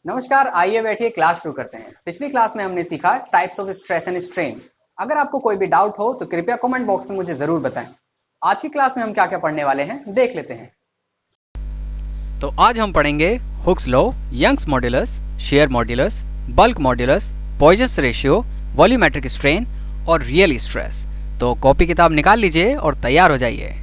नमस्कार, आइए बैठिए क्लास शुरू करते हैं। पिछली क्लास में हमने सीखा types of stress and strain. अगर आपको कोई भी डाउट हो तो कृपया कमेंट बॉक्स में मुझे जरूर बताएं। आज की क्लास में हम क्या क्या पढ़ने वाले हैं देख लेते हैं। तो आज हम पढ़ेंगे Hooke's law, Young's modulus, shear modulus, bulk modulus, Poisson's ratio, volumetric strain और रियल स्ट्रेस। तो कॉपी किताब निकाल लीजिए और तैयार हो जाइए।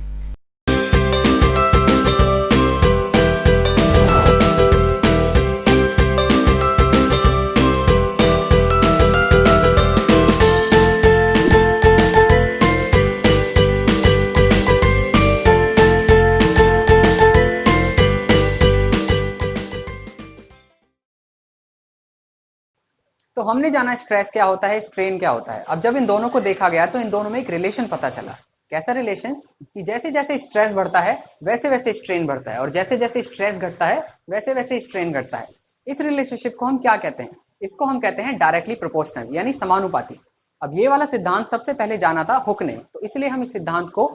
तो हमने जाना स्ट्रेस क्या होता है, स्ट्रेन क्या होता है। अब जब इन दोनों को देखा गया तो इन दोनों में एक रिलेशन पता चला। कैसा रिलेशन कि जैसे जैसे स्ट्रेस बढ़ता है वैसे वैसे स्ट्रेन बढ़ता है, और जैसे जैसे स्ट्रेस घटता है वैसे वैसे स्ट्रेन घटता है। इस रिलेशनशिप को हम क्या कहते हैं? इसको हम कहते हैं डायरेक्टली प्रोपोर्शनल, यानी समानुपाती। अब ये वाला सिद्धांत सबसे पहले जाना था हुक ने, तो इसलिए हम इस सिद्धांत को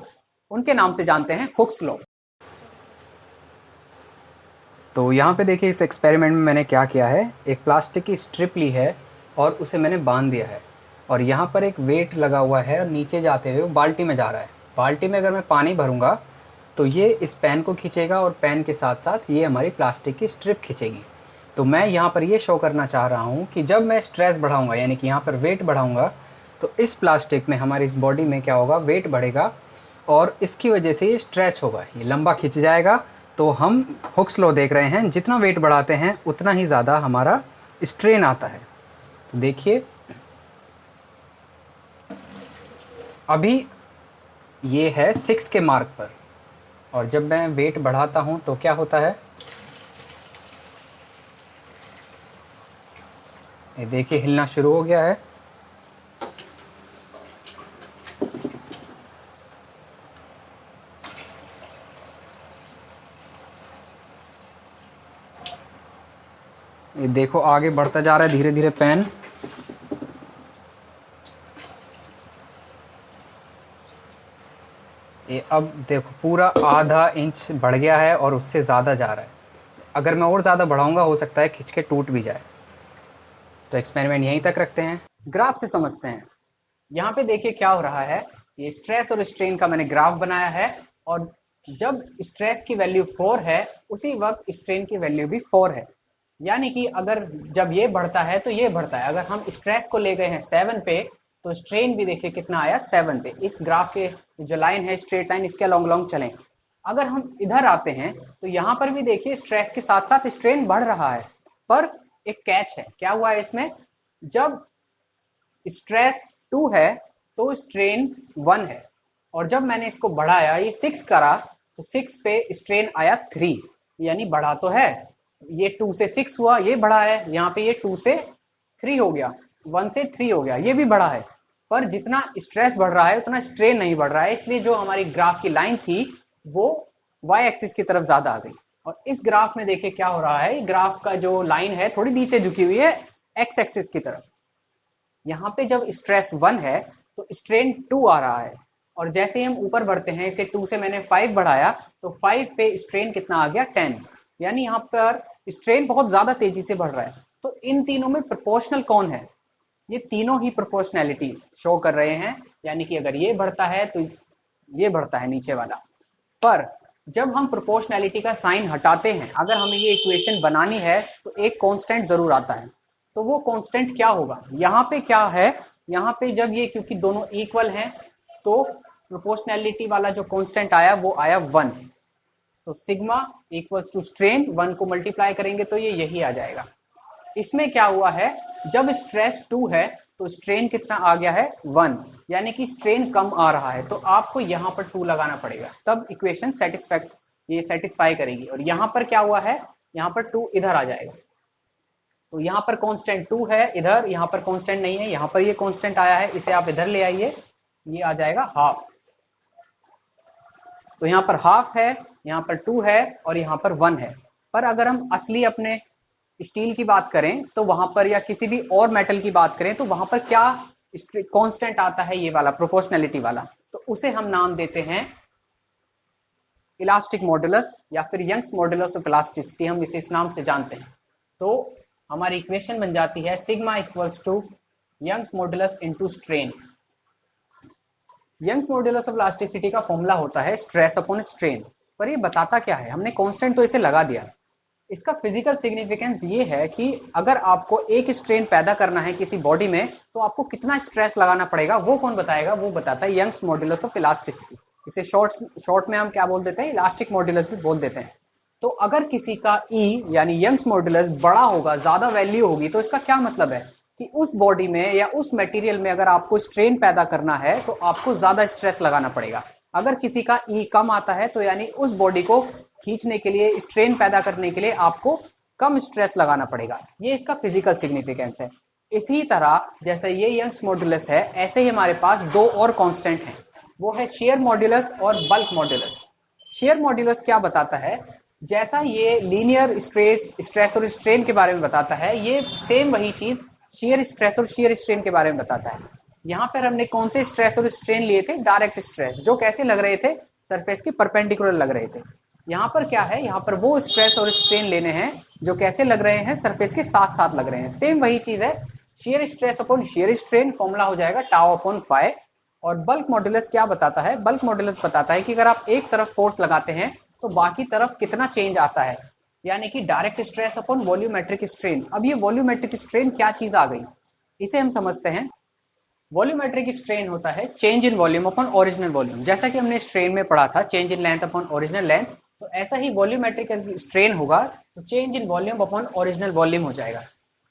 उनके नाम से जानते हैं, हुक्स लॉ। तो यहाँ पे देखिए, इस एक्सपेरिमेंट में मैंने क्या किया है, एक प्लास्टिक की स्ट्रिप ली है और उसे मैंने बांध दिया है, और यहाँ पर एक वेट लगा हुआ है और नीचे जाते हुए वो बाल्टी में जा रहा है। बाल्टी में अगर मैं पानी भरूँगा तो ये इस पेन को खींचेगा और पेन के साथ साथ ये हमारी प्लास्टिक की स्ट्रिप खींचेगी। तो मैं यहाँ पर ये शो करना चाह रहा हूँ कि जब मैं स्ट्रेस बढ़ाऊँगा, यानी कि यहाँ पर वेट बढ़ाऊँगा, तो इस प्लास्टिक में, हमारी इस बॉडी में क्या होगा, वेट बढ़ेगा और इसकी वजह से ये स्ट्रेच होगा, ये लंबा खिंच जाएगा। तो हम हुक्स लॉ देख रहे हैं, जितना वेट बढ़ाते हैं उतना ही ज़्यादा हमारा स्ट्रेन आता है। तो देखिए, अभी ये है 6 के मार्क पर, और जब मैं वेट बढ़ाता हूँ तो क्या होता है, ये देखिए हिलना शुरू हो गया है। ये देखो आगे बढ़ता जा रहा है धीरे धीरे पेन। ये अब देखो पूरा आधा इंच बढ़ गया है और उससे ज़्यादा जा रहा है। अगर मैं और ज़्यादा बढ़ाऊंगा हो सकता है खिंच के टूट भी जाए। तो एक्सपेरिमेंट यहीं तक रखते हैं, ग्राफ से समझते हैं। यहाँ पे देखिए क्या हो रहा है, ये स्ट्रेस और स्ट्रेन का मैंने ग्राफ बनाया है, और जब स्ट्रेस की वैल्यू 4 है उसी वक्त स्ट्रेन की वैल्यू भी 4 है। यानी कि अगर जब ये बढ़ता है तो ये बढ़ता है। अगर हम स्ट्रेस को ले गए हैं 7 पे तो स्ट्रेन भी देखिए कितना आया, 7 पे। इस ग्राफ के जो लाइन है, स्ट्रेट लाइन, इसके अलॉन्ग अलॉन्ग चलें। अगर हम इधर आते हैं तो यहाँ पर भी देखिए स्ट्रेस के साथ साथ स्ट्रेन बढ़ रहा है, पर एक कैच है। क्या हुआ है इसमें, जब स्ट्रेस 2 है तो स्ट्रेन 1 है, और जब मैंने इसको बढ़ाया, ये 6 करा, तो 6 पे स्ट्रेन आया 3, यानी बढ़ा तो है। ये 2 से 6 हुआ, ये बढ़ा है। यहाँ पे ये 2 से 3 हो गया, 1 से 3 हो गया, ये भी बढ़ा है। पर जितना स्ट्रेस बढ़ रहा है उतना स्ट्रेन नहीं बढ़ रहा है, इसलिए जो हमारी ग्राफ की लाइन थी वो वाई एक्सिस की तरफ ज्यादा आ गई। और इस ग्राफ में देखिए क्या हो रहा है, ग्राफ का जो लाइन है थोड़ी नीचे झुकी हुई है एक्स एक्सिस की तरफ। यहाँ पे जब स्ट्रेस 1 है तो स्ट्रेन 2 आ रहा है, और जैसे ही हम ऊपर बढ़ते हैं, इसे 2 से मैंने 5 बढ़ाया तो 5 पे स्ट्रेन कितना आ गया, 10। यानी यहाँ पर स्ट्रेन बहुत ज्यादा तेजी से बढ़ रहा है। तो इन तीनों में प्रोपोर्शनल कौन है? ये तीनों ही प्रोपोर्शनैलिटी शो कर रहे हैं, यानी कि अगर ये बढ़ता है तो ये बढ़ता है नीचे वाला। पर जब हम प्रोपोर्शनैलिटी का साइन हटाते हैं, अगर हमें ये इक्वेशन बनानी है तो एक कांस्टेंट जरूर आता है। तो वो कांस्टेंट क्या होगा, यहाँ पे क्या है, यहाँ पे जब ये, क्योंकि दोनों इक्वल हैं, तो प्रोपोर्शनैलिटी वाला जो कांस्टेंट आया वो आया 1। तो सिग्मा इक्वल्स टू स्ट्रेन, 1 को मल्टीप्लाई करेंगे तो ये यही आ जाएगा। इसमें क्या हुआ है, जब स्ट्रेस 2 है तो स्ट्रेन कितना आ गया है, 1, यानी कि स्ट्रेन कम आ रहा है। तो आपको यहाँ पर 2 लगाना पड़ेगा, तब इक्वेशन ये सेटिस्फाई करेगी। और यहाँ पर क्या हुआ है, यहाँ पर 2 इधर आ जाएगा। तो यहाँ पर कांस्टेंट 2 है इधर, यहाँ पर कांस्टेंट नहीं है, यहाँ पर ये कांस्टेंट आया है, इसे आप इधर ले आइए, ये आ जाएगा हाफ। तो यहाँ पर हाफ है, यहाँ पर 2 है और यहाँ पर 1 है। पर अगर हम असली अपने स्टील की बात करें तो वहां पर, या किसी भी और मेटल की बात करें तो वहां पर क्या कांस्टेंट आता है, ये वाला प्रोपोर्शनैलिटी वाला। तो उसे हम नाम देते हैं इलास्टिक मॉडुलस, या फिर यंग्स मॉडुलस ऑफ इलास्टिसिटी, हम इसे इस नाम से जानते हैं। तो हमारी इक्वेशन बन जाती है sigma equals to Young's modulus into strain. Young's modulus of elasticity का फॉर्मूला होता है स्ट्रेस अपॉन स्ट्रेन। पर ये बताता क्या है, हमने कांस्टेंट तो इसे लगा दिया। इसका फिजिकल सिग्निफिकेंस ये है कि अगर आपको एक स्ट्रेन पैदा करना है किसी बॉडी में तो आपको कितना स्ट्रेस लगाना पड़ेगा, वो कौन बताएगा? वो बताता है यंग्स मॉडुलस ऑफ इलास्टिसिटी। इसे शॉर्ट में हम क्या बोल देते हैं? इलास्टिक मॉडुलस भी बोल देते हैं। तो अगर किसी का E यानी यंग्स मॉडुलस बड़ा होगा, ज्यादा वैल्यू होगी, तो इसका क्या मतलब है कि उस बॉडी में या उस मटेरियल में अगर आपको स्ट्रेन पैदा करना है तो आपको ज्यादा स्ट्रेस लगाना पड़ेगा। अगर किसी का E कम आता है तो यानी उस बॉडी को खींचने के लिए, स्ट्रेन पैदा करने के लिए आपको कम स्ट्रेस लगाना पड़ेगा। ये इसका फिजिकल सिग्निफिकेंस है। इसी तरह जैसे ये यंग्स मॉडुलस है, ऐसे ही हमारे पास दो और कांस्टेंट हैं, वो है शेयर मॉडुलस और बल्क मॉडुलस। शेयर मॉडुलस क्या बताता है? जैसा ये लीनियर स्ट्रेस और स्ट्रेन के बारे में बताता है, ये सेम वही चीज शेयर स्ट्रेस और शेयर स्ट्रेन के बारे में बताता है। यहाँ पर हमने कौन से स्ट्रेस और स्ट्रेन लिए थे? डायरेक्ट स्ट्रेस, जो कैसे लग रहे थे? सरफेस के परपेंडिकुलर लग रहे थे। यहाँ पर क्या है? यहाँ पर वो स्ट्रेस और स्ट्रेन लेने हैं जो कैसे लग रहे हैं? सरफेस के साथ साथ लग रहे हैं। सेम वही चीज है, shear stress upon shear strain, formula हो जाएगा टाउ अपॉन फाई। और बल्क मॉडुलस क्या बताता है? बल्क मॉडुलस बताता है कि अगर आप एक तरफ फोर्स लगाते हैं तो बाकी तरफ कितना चेंज आता है, यानी कि direct stress upon volumetric strain. अब ये वॉल्यूमेट्रिक स्ट्रेन क्या चीज आ गई, इसे हम समझते हैं। वॉल्यूमेट्रिक स्ट्रेन होता है change in volume upon original volume. जैसा कि हमने स्ट्रेन में पढ़ा था change in length upon original length, तो ऐसा ही वॉल्यूमेट्रिक स्ट्रेन होगा तो change in volume upon original volume हो जाएगा।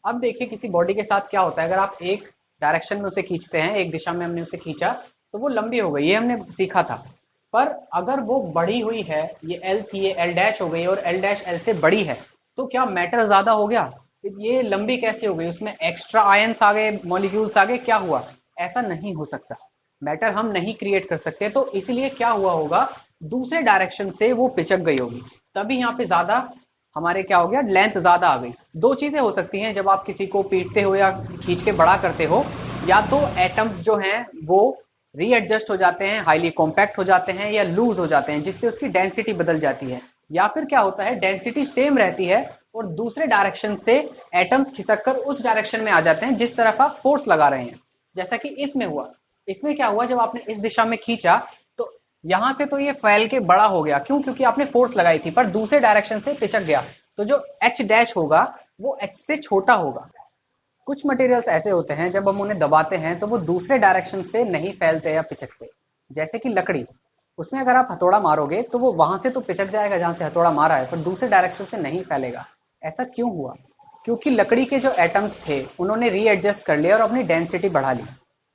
अब देखिए किसी बॉडी के साथ क्या होता है, अगर आप एक डायरेक्शन में उसे खींचते हैं, एक दिशा में हमने उसे खींचा तो वो लंबी हो गई, ये हमने सीखा था। पर अगर वो बढ़ी हुई है, ये एल थी, ये एल डैश हो गई और एल डैश एल से बड़ी है, तो क्या मैटर ज्यादा हो गया? ये लंबी कैसे हो गई? उसमें एक्स्ट्रा आयंस आ गए, मॉलिक्यूल्स आ गए, क्या हुआ? ऐसा नहीं हो सकता। मैटर हम नहीं क्रिएट कर सकते, तो इसलिए क्या हुआ होगा? दूसरे डायरेक्शन से वो पिचक गई होगी, तभी यहाँ पे ज्यादा हमारे क्या हो गया? लेंथ ज्यादा आ गई। दो चीजें हो सकती हैं जब आप किसी को पीटते हो या खींच के बड़ा करते हो, या तो एटम्स जो हैं वो रीएडजस्ट हो जाते हैं, हाईली कॉम्पैक्ट हो जाते हैं या लूज हो जाते हैं, जिससे उसकी डेंसिटी बदल जाती है। या फिर क्या होता है, डेंसिटी सेम रहती है और दूसरे डायरेक्शन से एटम्स खिसक कर उस डायरेक्शन में आ जाते हैं जिस तरफ आप फोर्स लगा रहे हैं। जैसा कि इसमें हुआ। इसमें क्या हुआ, जब आपने इस दिशा में खींचा तो यहां से तो ये फैल के बड़ा हो गया, क्यों? क्योंकि आपने फोर्स लगाई थी, पर दूसरे डायरेक्शन से पिचक गया, तो जो एच डैश होगा वो एच से छोटा होगा। कुछ मटेरियल्स ऐसे होते हैं जब हम उन्हें दबाते हैं तो वो दूसरे डायरेक्शन से नहीं फैलते या पिचकते। जैसे कि लकड़ी, उसमें अगर आप हथौड़ा मारोगे तो वो वहां से तो पिचक जाएगा जहां से हथौड़ा मारा है, पर दूसरे डायरेक्शन से नहीं फैलेगा। ऐसा क्यों हुआ? क्योंकि लकड़ी के जो एटम्स थे उन्होंने रीएडजस्ट कर लिया और अपनी डेंसिटी बढ़ा ली।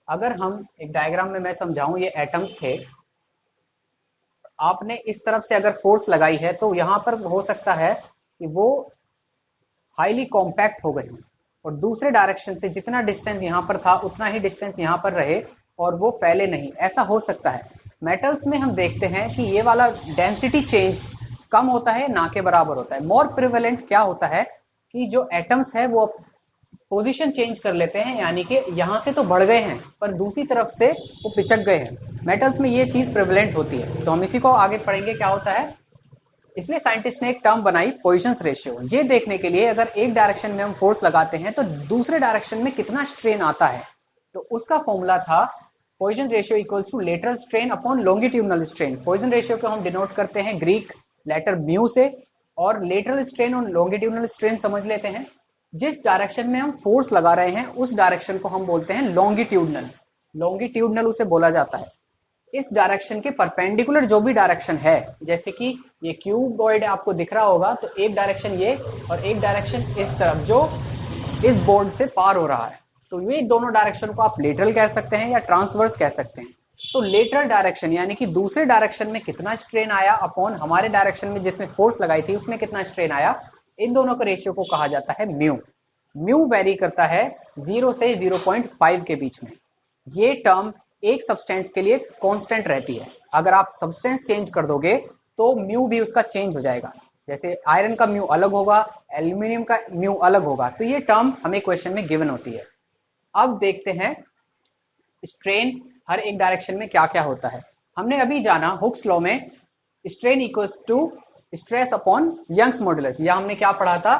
अगर हम एक डायग्राम में मैं समझाऊं, ये एटम्स थे, आपने इस तरफ से अगर फोर्स लगाई है तो यहां पर हो सकता है कि वो हाईली कॉम्पैक्ट हो गई और दूसरे डायरेक्शन से जितना डिस्टेंस यहां पर था उतना ही डिस्टेंस यहां पर रहे और वो फैले नहीं। ऐसा हो सकता है। मेटल्स में हम देखते हैं कि ये वाला डेंसिटी चेंज कम होता है, ना के बराबर होता है। मोर प्रिवेलेंट क्या होता है कि जो एटम्स है वो पोजीशन चेंज कर लेते हैं, यानी कि यहां से तो बढ़ गए हैं पर दूसरी तरफ से वो पिचक गए हैं। मेटल्स में ये चीज प्रिवेलेंट होती है। तो हम इसी को आगे पढ़ेंगे क्या होता है। इसलिए साइंटिस्ट ने एक टर्म बनाई पॉइजन्स रेशियो, ये देखने के लिए अगर एक डायरेक्शन में हम फोर्स लगाते हैं तो दूसरे डायरेक्शन में कितना स्ट्रेन आता है। तो उसका फॉर्मूला था Poisson ratio equals to lateral strain upon longitudinal strain. Poisson ratio को हम डिनोट करते हैं ग्रीक लेटर म्यू से, और लेटरल स्ट्रेन और लॉन्गिट्यूडनल स्ट्रेन समझ लेते हैं। जिस डायरेक्शन में हम फोर्स लगा रहे हैं उस डायरेक्शन को हम बोलते हैं लॉन्गिट्यूडनल। लॉन्गिट्यूडनल उसे बोला जाता है। इस डायरेक्शन के परपेंडिकुलर जो भी डायरेक्शन है, जैसे कि ये क्यूबॉइड आपको दिख रहा होगा, तो एक डायरेक्शन ये और एक डायरेक्शन इस तरफ जो इस बोर्ड से पार हो रहा है, तो ये दोनों डायरेक्शन को आप लेटरल कह सकते हैं या ट्रांसवर्स कह सकते हैं। तो लेटरल डायरेक्शन यानी कि दूसरे डायरेक्शन में कितना स्ट्रेन आया अपॉन हमारे डायरेक्शन में जिसमें फोर्स लगाई थी उसमें कितना स्ट्रेन आया, इन दोनों के रेशियो को कहा जाता है म्यू। म्यू वेरी करता है 0 से 0.5 के बीच में। ये टर्म एक सब्सटेंस के लिए कांस्टेंट रहती है। अगर आप सब्सटेंस चेंज कर दोगे तो म्यू भी उसका चेंज हो जाएगा। जैसे आयरन का म्यू अलग होगा, एल्यूमिनियम का म्यू अलग होगा। तो ये टर्म हमें क्वेश्चन में गिवन होती है। अब देखते हैं स्ट्रेन हर एक डायरेक्शन में क्या क्या होता है। हमने अभी जाना हुक्स लॉ में strain equals to stress upon Young's modulus, या हमने क्या पढ़ा था,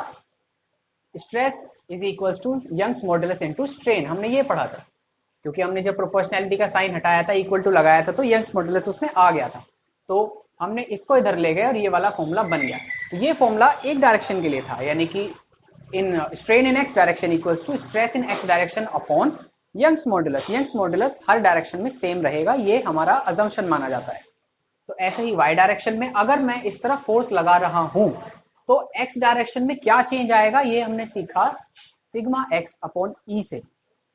stress is equals to Young's modulus into strain, हमने ये पढ़ा था, क्योंकि हमने जब प्रोपोर्शनैलिटी का साइन हटाया था, इक्वल टू लगाया था, तो यंग्स मॉडुलस उसमें आ गया था, तो हमने इसको इधर ले गए और ये वाला फॉर्मूला बन गया। तो ये फॉर्मूला एक डायरेक्शन के लिए था, यानी कि in strain in X direction equals to stress in X direction upon Young's modulus. Young's modulus हर डायरेक्शन में सेम रहेगा, ये हमारा अजम्पशन माना जाता है। तो ऐसे ही y डायरेक्शन में अगर मैं इस तरफ फोर्स लगा रहा हूं तो x डायरेक्शन में क्या चेंज आएगा, ये हमने सीखा सिग्मा x अपॉन ई से।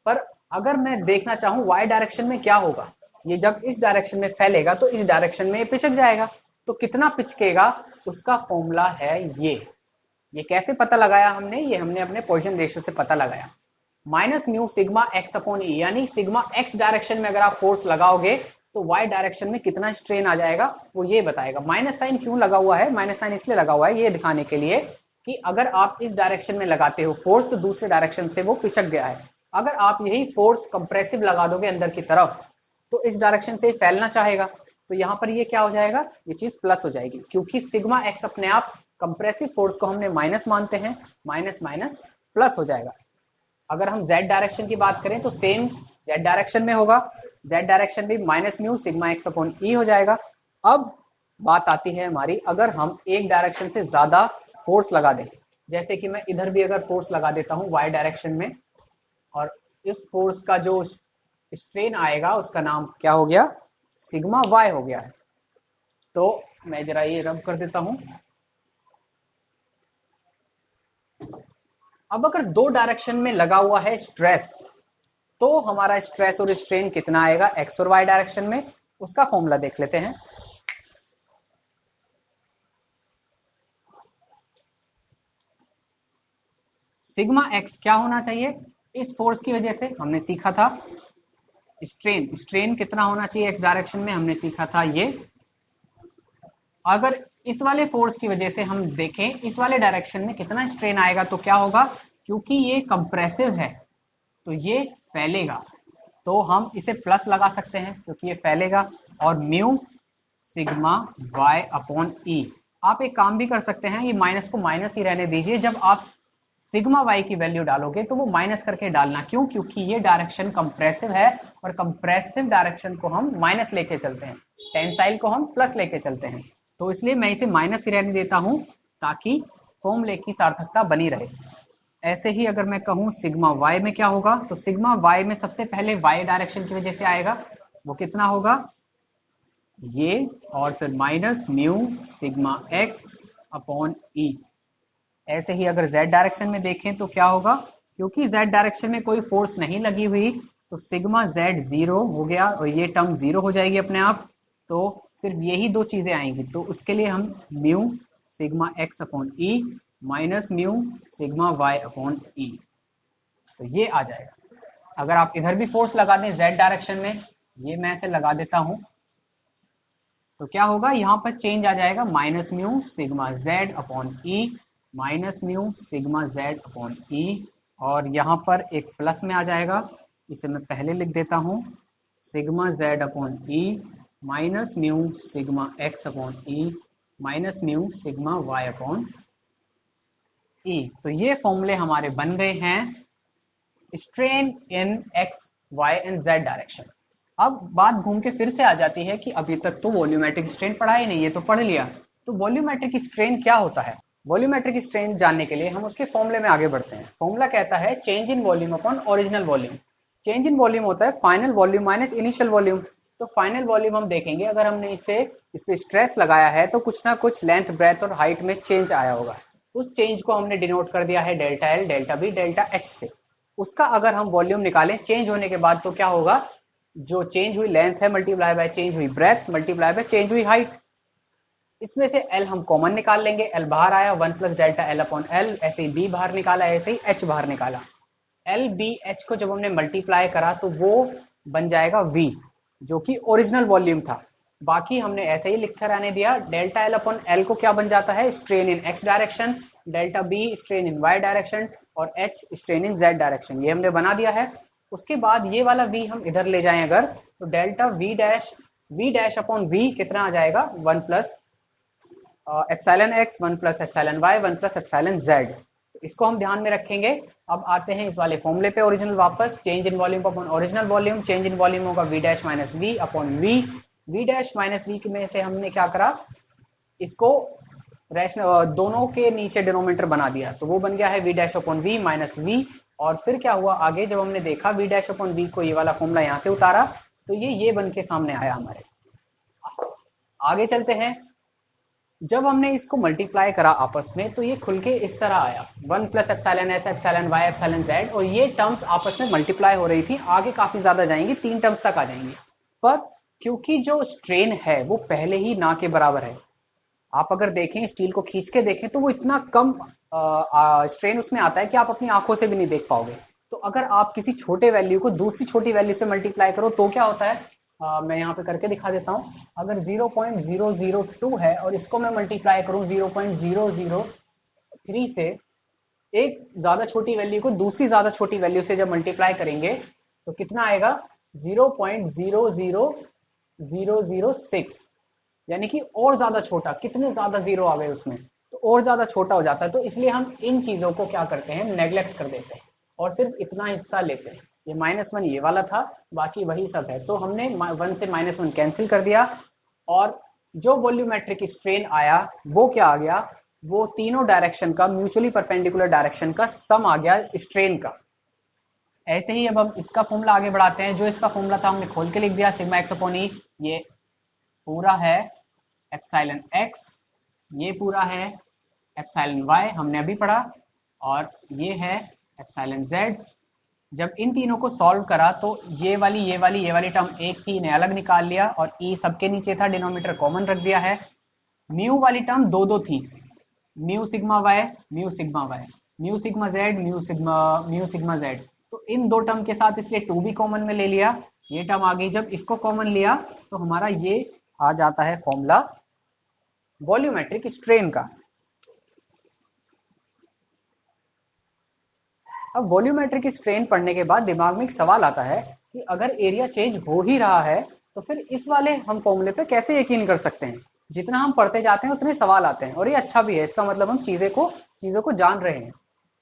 पर अगर मैं देखना चाहूं y डायरेक्शन में क्या होगा, ये जब इस डायरेक्शन में फैलेगा तो इस डायरेक्शन में ये पिचक जाएगा, तो कितना पिचकेगा उसका फॉर्मूला है ये कैसे पता लगाया हमने, ये हमने अपने पॉइसन रेशियो से पता लगाया। Minus mu sigma X upon E, यानी सिग्मा एक्स डायरेक्शन में अगर आप फोर्स लगाओगे तो y डायरेक्शन में कितना स्ट्रेन आ जाएगा वो ये बताएगा। माइनस साइन क्यों लगा हुआ है, माइनस साइन इसलिए लगा हुआ है ये दिखाने के लिए कि अगर आप इस डायरेक्शन में लगाते हो फोर्स तो दूसरे डायरेक्शन से वो पिचक गया है। अगर आप यही फोर्स कंप्रेसिव लगा दोगे अंदर की तरफ तो इस डायरेक्शन से फैलना चाहेगा, तो यहाँ पर ये क्या हो जाएगा, ये चीज प्लस हो जाएगी, क्योंकि सिग्मा एक्स अपने आप कंप्रेसिव फोर्स को हमने माइनस मानते हैं, माइनस माइनस प्लस हो जाएगा। अगर हम z डायरेक्शन की बात करें तो सेम z डायरेक्शन में होगा, z डायरेक्शन भी minus mu sigma X upon E हो जाएगा। अब बात आती है हमारी, अगर हम एक डायरेक्शन से ज्यादा फोर्स लगा दें, जैसे कि मैं इधर भी अगर फोर्स लगा देता हूं y डायरेक्शन में, और इस फोर्स का जो स्ट्रेन आएगा उसका नाम क्या हो गया, सिग्मा y हो गया है। तो मैं जरा ये रब कर देता हूं। अब अगर दो डायरेक्शन में लगा हुआ है स्ट्रेस, तो हमारा स्ट्रेस और स्ट्रेन कितना आएगा एक्स और वाई डायरेक्शन में, उसका फॉर्मूला देख लेते हैं। सिग्मा एक्स क्या होना चाहिए, इस फोर्स की वजह से हमने सीखा था स्ट्रेन कितना होना चाहिए एक्स डायरेक्शन में, हमने सीखा था ये। अगर इस वाले फोर्स की वजह से हम देखें इस वाले डायरेक्शन में कितना स्ट्रेन आएगा तो क्या होगा, क्योंकि ये कंप्रेसिव है तो ये फैलेगा, तो हम इसे प्लस लगा सकते हैं क्योंकि ये फैलेगा, और म्यू सिग्मा y अपॉन ई। आप एक काम भी कर सकते हैं, ये माइनस को माइनस ही रहने दीजिए, जब आप सिग्मा y की वैल्यू डालोगे तो वो माइनस करके डालना, क्यों, क्योंकि ये डायरेक्शन कंप्रेसिव है और कंप्रेसिव डायरेक्शन को हम माइनस लेके चलते हैं, टेंसाइल को हम प्लस लेके चलते हैं, तो इसलिए मैं इसे माइनस ही रहने देता हूं ताकि फॉर्मूले की सार्थकता बनी रहे। ऐसे ही अगर मैं कहूं सिग्मा y में क्या होगा, तो सिग्मा y में सबसे पहले y डायरेक्शन की वजह से आएगा, वो कितना होगा ये, और फिर minus mu sigma x upon E. ऐसे ही अगर z डायरेक्शन में देखें तो क्या होगा, क्योंकि z डायरेक्शन में कोई फोर्स नहीं लगी हुई तो सिग्मा z जीरो हो गया और ये टर्म जीरो हो जाएगी अपने आप, तो सिर्फ यही दो चीजें आएंगी, तो उसके लिए हम mu sigma x upon E minus mu sigma y upon E, तो ये आ जाएगा। अगर आप इधर भी फोर्स लगा दें z डायरेक्शन में, ये मैं ऐसे लगा देता हूं, तो क्या होगा, यहां पर चेंज आ जाएगा minus mu sigma z upon E minus mu sigma z upon E, और यहां पर एक प्लस में आ जाएगा, इसे मैं पहले लिख देता हूं sigma z upon E minus mu sigma x upon E minus mu sigma y upon E. तो ये फॉर्मूले हमारे बन गए हैं strain in X Y and Z direction. अब बात घूम के फिर से आ जाती है कि अभी तक तो वॉल्यूमेट्रिक स्ट्रेन पढ़ा ही नहीं है, तो पढ़ लिया, तो वॉल्यूमेट्रिक स्ट्रेन क्या होता है। वॉल्यूमेट्रिक स्ट्रेन जानने के लिए हम उसके फॉर्मूले में आगे बढ़ते हैं। फॉर्मूला कहता है change in volume upon original volume. Change in volume होता है final volume minus initial volume. तो फाइनल वॉल्यूम हम देखेंगे, अगर हमने इस पे स्ट्रेस लगाया है तो कुछ ना कुछ लेंथ ब्रेथ और हाइट में चेंज आया होगा, उस चेंज को हमने डिनोट कर दिया है delta L delta B delta H से। उसका अगर हम वॉल्यूम निकालें चेंज होने के बाद तो क्या होगा, जो चेंज हुई लेंथ है मल्टीप्लाई बाय चेंज हुई ब्रेथ मल्टीप्लाई बाय चेंज हुई हाइट। इसमें से एल हम कॉमन निकाल लेंगे, एल बाहर आया 1 plus delta L upon L, ऐसे ही बी बाहर निकाला, ऐसे ही एच बाहर निकाला। एल बी एच को जब हमने मल्टीप्लाई करा तो वो बन जाएगा वी, जो कि ओरिजिनल वॉल्यूम था। बाकी हमने ऐसे ही लिखकर रहने दिया। डेल्टा एल अपॉन एल को क्या बन जाता है, strain in X direction, delta B strain in Y direction और H strain in Z direction, ये हमने बना दिया है। उसके बाद ये वाला v हम इधर ले जाएं अगर, तो delta v dash upon v कितना आ जाएगा 1 plus epsilon x 1 plus epsilon y 1 plus epsilon z। इसको हम ध्यान में रखेंगे। अब आते हैं इस वाले फॉर्मूले पे ओरिजिनल वापस। Change in volume upon original volume, change in volume होगा v dash minus V upon V. v dash minus V में से हमने क्या करा, इसको दोनों के नीचे डिनोमिनेटर बना दिया, तो वो बन गया है v dash upon V minus V. और फिर क्या हुआ आगे, जब हमने देखा v डैश अपॉन वी को, ये वाला फॉर्मूला यहां से उतारा, तो ये बन के सामने आया हमारे। आगे चलते हैं। जब हमने इसको मल्टीप्लाई करा आपस में, तो ये खुल के इस तरह आया 1 plus epsilon S epsilon Y epsilon Z, और ये टर्म्स आपस में मल्टीप्लाई हो रही थी। आगे काफी ज्यादा जाएंगी, 3 टर्म्स तक आ जाएंगी, पर क्योंकि जो स्ट्रेन है वो पहले ही ना के बराबर है। आप अगर देखें, स्टील को खींच के देखें, तो वो इतना कम स्ट्रेन उसमें आता है कि आप अपनी आंखों से भी नहीं देख पाओगे। तो अगर आप किसी छोटे वैल्यू को दूसरी छोटी वैल्यू से मल्टीप्लाई करो तो क्या होता है, मैं यहाँ पे करके दिखा देता हूँ। अगर 0.002 है और इसको मैं मल्टीप्लाई करूँ 0.003 से, एक ज्यादा छोटी वैल्यू को दूसरी ज्यादा छोटी वैल्यू से जब मल्टीप्लाई करेंगे तो कितना आएगा 0.00006, यानी कि और ज्यादा छोटा। कितने ज्यादा जीरो आ गए उसमें, तो और ज्यादा छोटा हो जाता है। तो इसलिए हम इन चीजों को क्या करते हैं, नेग्लेक्ट कर देते हैं और सिर्फ इतना हिस्सा लेते हैं। ये -1 ये वाला था, बाकी वही सब है। तो हमने 1 से -1 कैंसिल कर दिया, और जो वॉल्यूमेट्रिक स्ट्रेन आया वो क्या आ गया, वो तीनों डायरेक्शन का, म्यूचुअली परपेंडिकुलर डायरेक्शन का सम आ गया स्ट्रेन का। ऐसे ही अब हम इसका फॉर्मूला आगे बढ़ाते हैं। जो इसका फॉर्मूला था हमने खोल के लिख दिया, सिग्मा एक्स अपॉन ई, ये पूरा है एप्सिलॉन एक्स, ये पूरा है एप्सिलॉन वाई, हमने अभी पढ़ा, और ये है एप्सिलॉन जेड। जब इन तीनों को सॉल्व करा तो ये वाली टर्म एक थी, इन्हें अलग निकाल लिया, और ई सबके नीचे था, डिनोमिनेटर कॉमन रख दिया है। म्यू वाली टर्म दो थी, mu sigma Y, mu sigma Y, mu sigma Z, mu sigma Z. तो इन दो टर्म के साथ इसलिए 2 भी कॉमन में ले लिया, ये टर्म आ गई। जब इसको कॉमन लिया तो हमारा ये आ जाता है फॉर्मूला वॉल्यूमेट्रिक स्ट्रेन का। अब वॉल्यूमेट्रिक स्ट्रेन पढ़ने के बाद दिमाग में एक सवाल आता है कि अगर एरिया चेंज हो ही रहा है तो फिर इस वाले हम फॉर्मूले पे कैसे यकीन कर सकते हैं। जितना हम पढ़ते जाते हैं उतने सवाल आते हैं, और ये अच्छा भी है, इसका मतलब हम चीजों को जान रहे हैं।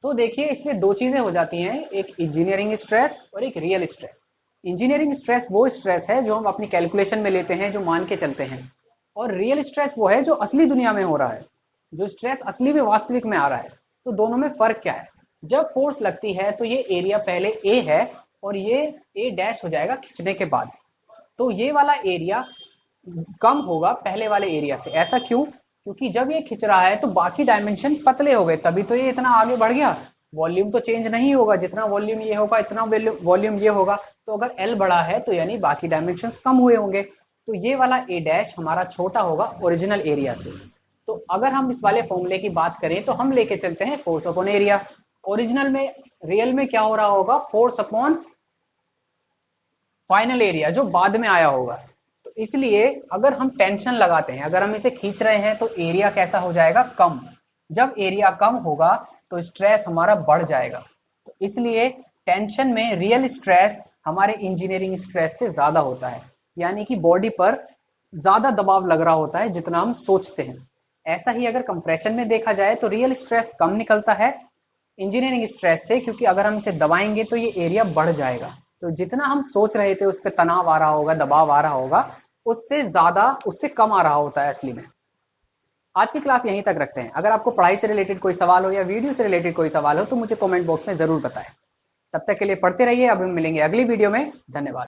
तो देखिए, इसमें दो चीजें हो जाती हैं, एक इंजीनियरिंग स्ट्रेस और एक रियल स्ट्रेस। इंजीनियरिंग स्ट्रेस वो स्ट्रेस है जो हम अपनी कैलकुलेशन में लेते हैं, जो मान के चलते हैं, और रियल स्ट्रेस वो है जो असली दुनिया में हो रहा है, जो स्ट्रेस असली में वास्तविक में आ रहा है। तो दोनों में फर्क क्या है। जब फोर्स लगती है तो ये एरिया पहले ए है, और ये ए डैश हो जाएगा खींचने के बाद, तो ये वाला एरिया कम होगा पहले वाले एरिया से। ऐसा क्यों, क्योंकि जब ये खिंच रहा है तो बाकी डायमेंशन पतले हो गए, तभी तो ये इतना आगे बढ़ गया। वॉल्यूम तो चेंज नहीं होगा, जितना वॉल्यूम ये होगा इतना वॉल्यूम ये होगा। तो अगर एल बड़ा है तो यानी बाकी डायमेंशंस कम हुए होंगे, तो ये वाला ए डैश हमारा छोटा होगा ओरिजिनल एरिया से। तो अगर हम इस वाले फॉर्मूले की बात करें तो हम लेके चलते हैं फोर्स अपॉन एरिया। ओरिजिनल में, रियल में क्या हो रहा होगा, फोर्स अपॉन फाइनल एरिया जो बाद में आया होगा। तो इसलिए अगर हम टेंशन लगाते हैं, अगर हम इसे खींच रहे हैं, तो एरिया कैसा हो जाएगा, कम। जब एरिया कम होगा तो स्ट्रेस हमारा बढ़ जाएगा। तो इसलिए टेंशन में रियल स्ट्रेस हमारे इंजीनियरिंग स्ट्रेस से ज्यादा होता है, यानी कि बॉडी पर ज्यादा दबाव लग रहा होता है जितना हम सोचते हैं। ऐसा ही अगर कंप्रेशन में देखा जाए तो रियल स्ट्रेस कम निकलता है इंजीनियरिंग स्ट्रेस से, क्योंकि अगर हम इसे दबाएंगे तो ये एरिया बढ़ जाएगा। तो जितना हम सोच रहे थे उस पर तनाव आ रहा होगा, दबाव आ रहा होगा, उससे ज्यादा, उससे कम आ रहा होता है असली में। आज की क्लास यहीं तक रखते हैं। अगर आपको पढ़ाई से रिलेटेड कोई सवाल हो या वीडियो से रिलेटेड कोई सवाल हो तो मुझे कमेंट बॉक्स में जरूर बताएं। तब तक के लिए पढ़ते रहिए। अब हम मिलेंगे अगली वीडियो में। धन्यवाद।